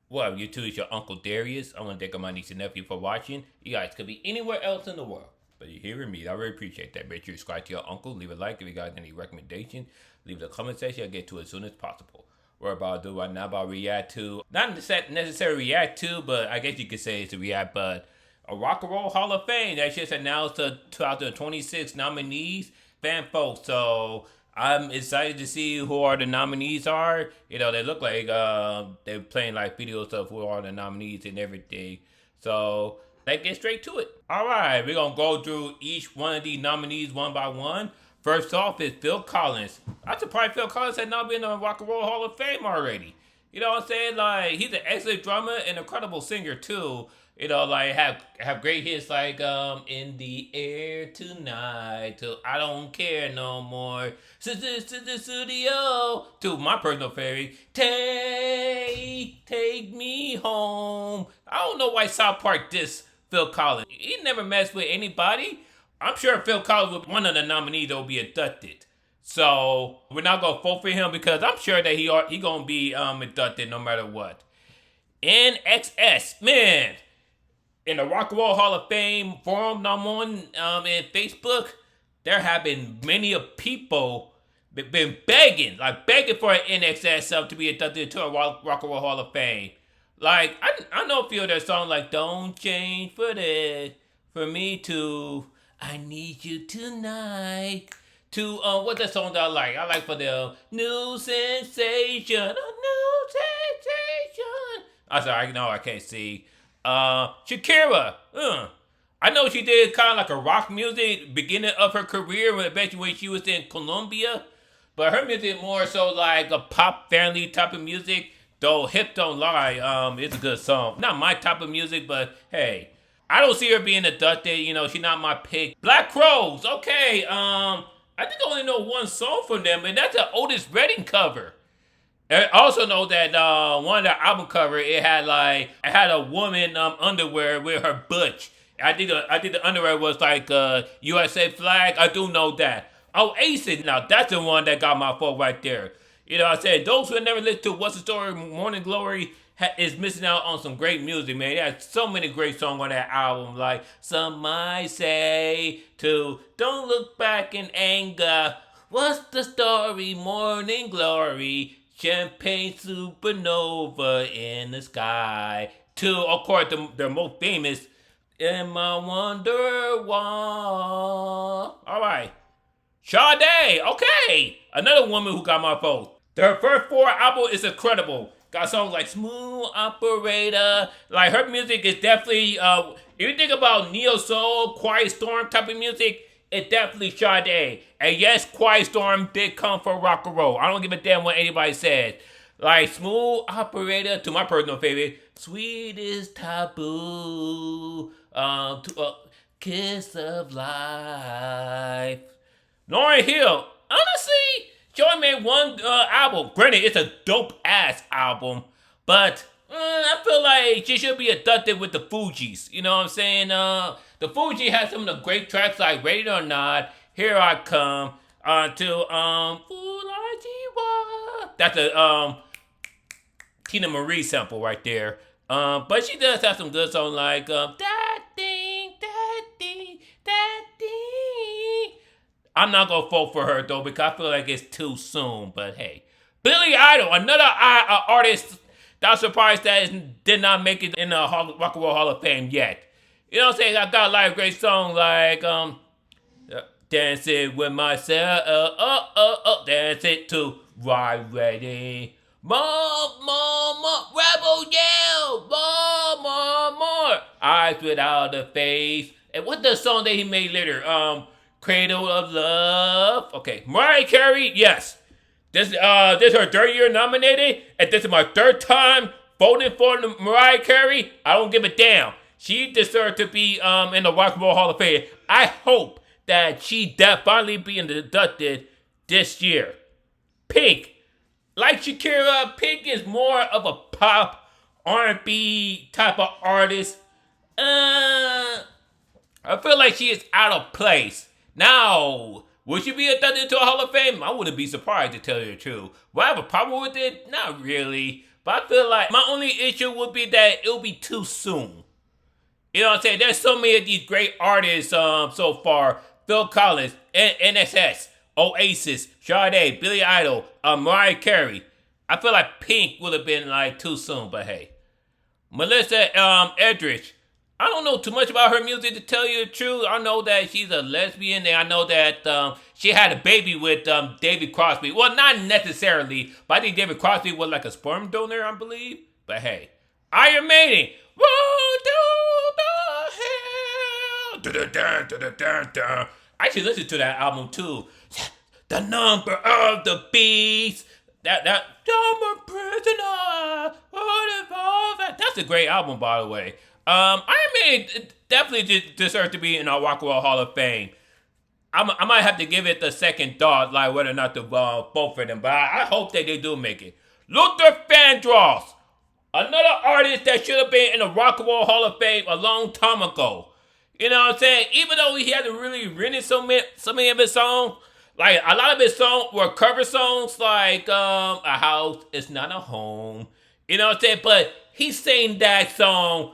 Well, you two is your Uncle Darius. I want to thank my niece and nephew for watching. You guys could be anywhere else in the world, but you're hearing me. I really appreciate that. Make sure you subscribe to your uncle. Leave a like if you guys any recommendation. Leave the comment section. I'll get to it as soon as possible. We're about to do right now about react to, not necessarily react to, but I guess you could say it's a react, but a Rock and Roll Hall of Fame that just announced the 2026 nominees, fan folks. So I'm excited to see who are the nominees are. You know, they look like they're playing like videos of who are the nominees and everything. So let's get straight to it. All right, we're gonna go through each one of these nominees one by one. First off is Phil Collins. I'm surprised Phil Collins had not been on Rock and Roll Hall of Fame already. You know what I'm saying? Like, he's an excellent drummer and incredible singer too. You know, like have great hits like In the Air Tonight, to I Don't Care No More, to the Studio, to my personal favorite, Take Me Home. I don't know why South Park dissed Phil Collins. He never messed with anybody. I'm sure Phil Collins was one of the nominees that will be inducted. So we're not gonna vote for him because I'm sure that he gonna be inducted no matter what. NXS, man, in the Rock and Roll Hall of Fame forum I'm on in Facebook, there have been many of people been begging for an NXS to be inducted to a Rock and Roll Hall of Fame. Like I know a few of their songs like "Don't Change for This," "For Me Too," "I Need You Tonight." To what's that song that I like? I like for the New Sensation, a new sensation. I'm sorry, no, I can't see. Shakira. I know she did kind of like a rock music beginning of her career, especially when she was in Colombia. But her music more so like a pop family type of music. Though Hip Don't Lie, it's a good song. Not my type of music, but hey, I don't see her being inducted. You know, she's not my pick. Black Crowes. Okay. I think I only know one song from them, and that's an Otis Redding cover. I also know that one of the album cover it had a woman underwear with her butch. I think the underwear was like USA flag. I do know that. Oh, Aces. Now that's the one that got my vote right there. You know, I said those who never listened to What's the Story, Morning Glory is missing out on some great music, man. He had so many great songs on that album, like Some Might Say, to Don't Look Back in Anger, What's the Story, Morning Glory, Champagne Supernova in the Sky, to, of course, the most famous, In My Wonder Wall. All right. Sade, okay. Another woman who got my vote. Her first four album is incredible. Got songs like Smooth Operator. Like, her music is definitely, if you think about neo soul, Quiet Storm type of music, it's definitely Sade. And yes, Quiet Storm did come for rock and roll. I don't give a damn what anybody says. Like, Smooth Operator, to my personal favorite, Sweetest Taboo, Kiss of Life. Lauryn Hill, honestly, she only made one album. Granted, it's a dope ass album, but I feel like she should be inducted with the Fugees. You know what I'm saying? The Fugees has some of the great tracks like "Ready or Not," "Here I Come," to Fulajiwa. That's a Tina Marie sample right there. But she does have some good songs like that thing, that thing, that thing. I'm not gonna vote for her though because I feel like it's too soon. But hey, Billy Idol, another artist that I'm surprised that did not make it in the Rock and Roll Hall of Fame yet. You know what I'm saying? I got a lot of great songs like Dancing with Myself, Dancing to Right Ready, more, Rebel Yell, more, Eyes Without a Face. And what's the song that he made later? Cradle of Love. Okay, Mariah Carey, yes. This is her third year nominated, and this is my third time voting for Mariah Carey. I don't give a damn. She deserves to be in the Rock and Roll Hall of Fame. I hope that she finally be inducted this year. Pink. Like Shakira, Pink is more of a pop R&B type of artist. I feel like she is out of place. Now, would she be inducted into a Hall of Fame? I wouldn't be surprised to tell you the truth. Would I have a problem with it? Not really. But I feel like my only issue would be that it'll be too soon. You know what I'm saying? There's so many of these great artists so far. Phil Collins, NSS, Oasis, Sade, Billy Idol, Mariah Carey. I feel like Pink would have been like too soon, but hey. Melissa Etheridge. I don't know too much about her music to tell you the truth. I know that she's a lesbian, and I know that she had a baby with David Crosby. Well, not necessarily, but I think David Crosby was like a sperm donor, I believe. But hey, Iron Maiden. Run to the hill. I should listen to that album too. The number of the beast. That I'm a prisoner. That's a great album, by the way. Iron Maiden definitely deserves to be in our Rock and Roll Hall of Fame. I might have to give it the second thought, like whether or not to vote for them, but I hope that they do make it. Luther Vandross, another artist that should have been in the Rock and Roll Hall of Fame a long time ago. You know what I'm saying? Even though he hasn't really written so many of his songs, like a lot of his songs were cover songs, like A House Is Not a Home. You know what I'm saying? But he sang that song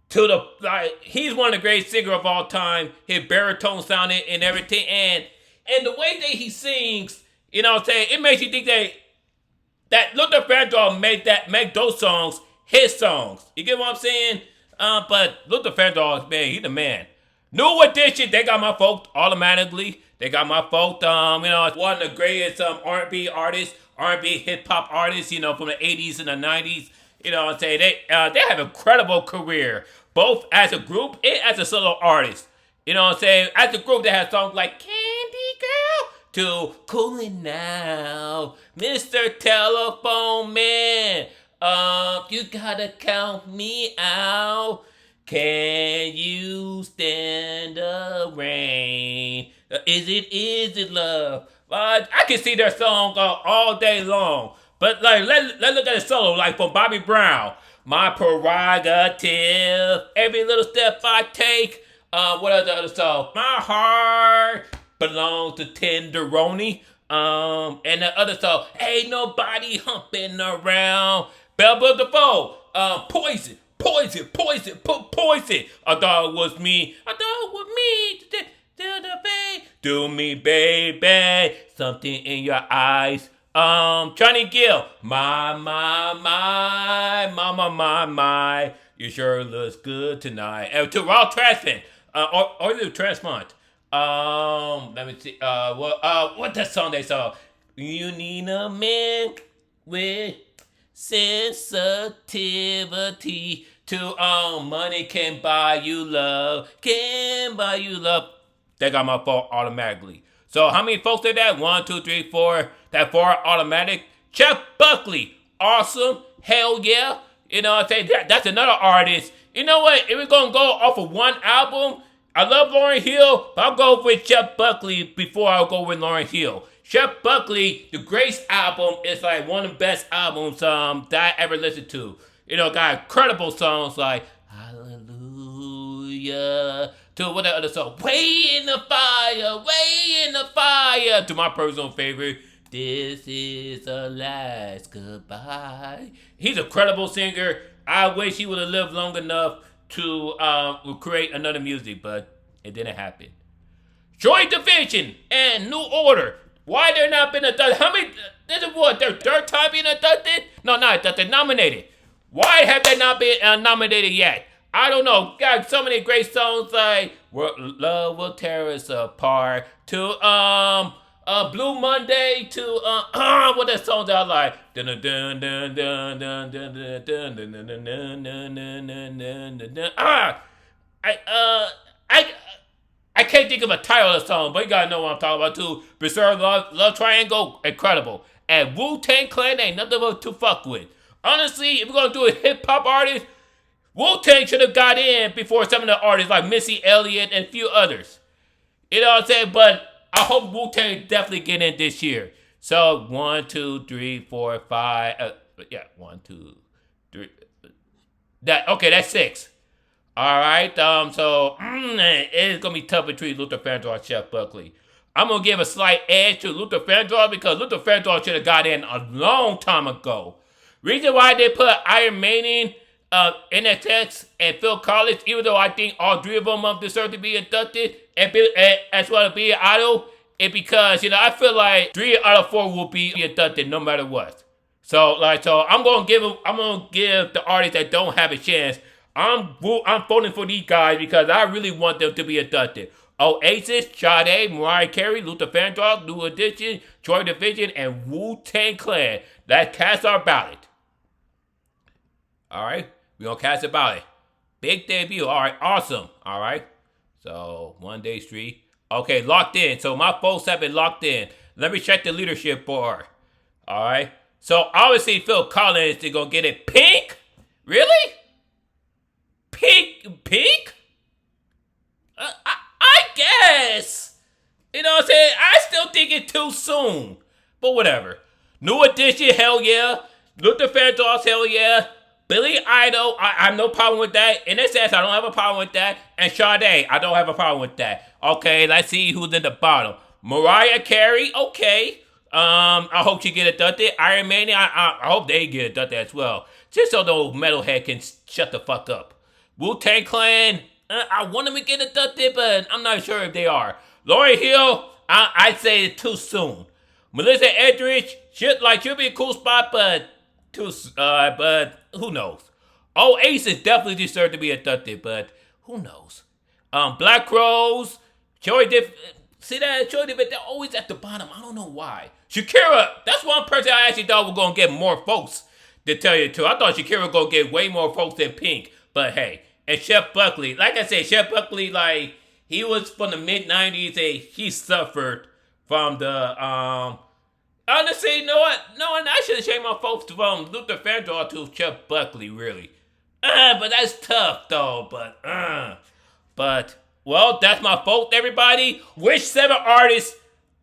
to the, like, he's one of the great singers of all time. His baritone sounded and everything, and the way that he sings, you know what I'm saying, it makes you think that Luther Vandross make those songs his songs. You get what I'm saying? But Luther Vandross, man, he's the man. New Edition, they got my vote automatically. They got my vote. You know, it's one of the greatest R&B artists, R&B hip hop artists, you know, from the 80s and the 90s. You know what I'm saying? They have an incredible career, both as a group and as a solo artist. You know what I'm saying? As a group, they have songs like Candy Girl to Coolin' Now, Mr. Telephone Man, You Gotta Count Me Out, Can You Stand the Rain, Is It Love? I can see their song all day long. But like, let's look at the solo, like from Bobby Brown. My prerogative, every little step I take. What are the other songs? My heart belongs to Tenderoni. And the other song, ain't nobody humping around. Bell Defoe, poison. I thought it was me. Do me, baby. Something in your eyes. Johnny Gill, my, you sure looks good tonight. And to Raw Trashman, or the Trashmont. Let me see, what that song they saw? You need a man with sensitivity to, money can buy you love, They got my vote automatically. So how many folks did that? 1, 2, 3, 4. That 4 automatic. Jeff Buckley. Awesome. Hell yeah. You know what I'm saying? That's another artist. You know what? If we're going to go off of one album, I love Lauryn Hill, but I'll go with Jeff Buckley before I'll go with Lauryn Hill. Jeff Buckley, the Grace album is like one of the best albums that I ever listened to. You know, got incredible songs like Hallelujah. To what the other song? Way in the fire. To my personal favorite, This Is the Last Goodbye. He's a credible singer. I wish he would have lived long enough to create another music, but it didn't happen. Joy Division and New Order. Why they're not been inducted? How many? This is what, their third time being inducted? No, not inducted, nominated. Why have they not been nominated yet? I don't know. Got so many great songs like Love Will Tear Us Apart, to Blue Monday, to what that song that I like. I can't think of a title of the song, but you gotta know what I'm talking about too. Berserk Love Triangle, incredible. And Wu-Tang Clan ain't nothing but to fuck with. Honestly, if we're gonna do a hip hop artist, Wu-Tang should have got in before some of the artists like Missy Elliott and a few others. You know what I'm saying? But I hope Wu-Tang definitely get in this year. So 1, 2, 3, 4, 5. 1, 2, 3. That's 6. All right. So it's gonna be tough between Luther Vandross and Jeff Buckley. I'm gonna give a slight edge to Luther Vandross because Luther Vandross should have got in a long time ago. Reason why they put Iron Maiden, NXX, and Phil Collins, even though I think all three of them deserve to be inducted, and as well as Billy Idol, is because, I feel like 3 out of 4 will be inducted no matter what. So I'm gonna give the artists that don't have a chance. I'm voting for these guys because I really want them to be inducted. Oasis, Sade, Mariah Carey, Luther Vandross, New Edition, Joy Division, and Wu-Tang Clan. Let's cast our ballot. All right, we gonna cast a ballot. Big debut. All right, awesome. All right, so 1 Day Street. Okay, locked in. So my votes have been locked in. Let me check the leadership board. All right. So obviously Phil Collins is gonna get it. Pink? Really? Pink? I guess. You know what I'm saying? I still think it's too soon. But whatever. New Edition, hell yeah. Luther Vandross, hell yeah. Billy Idol, I have no problem with that. NSS, I don't have a problem with that. And Sade, I don't have a problem with that. Okay, let's see who's in the bottom. Mariah Carey, okay. I hope she get inducted. Iron Maiden, I hope they get inducted as well. Just so those metalhead can shut the fuck up. Wu-Tang Clan, I want them to get inducted, but I'm not sure if they are. Lauryn Hill, I'd say it's too soon. Melissa Etheridge, she'll be a cool spot, but who knows? Oasis definitely deserve to be inducted, but who knows? Black Crowes, Joy Division, they're always at the bottom. I don't know why. Shakira, that's one person I actually thought was gonna get more votes. To tell you the truth, I thought Shakira was gonna get way more votes than Pink, but hey. And Chef Buckley, like I said, he was from the mid-90s and he suffered from the, honestly, you know what? No, I should have changed my votes from Luther Vandross to Chef Buckley, really. But that's tough, though, but, well, that's my vote, everybody. Which 7 artists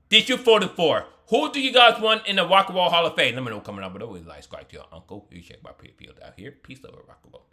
did you vote for? Who do you guys want in the Rock and Roll Hall of Fame? Let me know coming up below. Like, subscribe to your uncle. You check my preview down here. Peace, love, and rock and roll.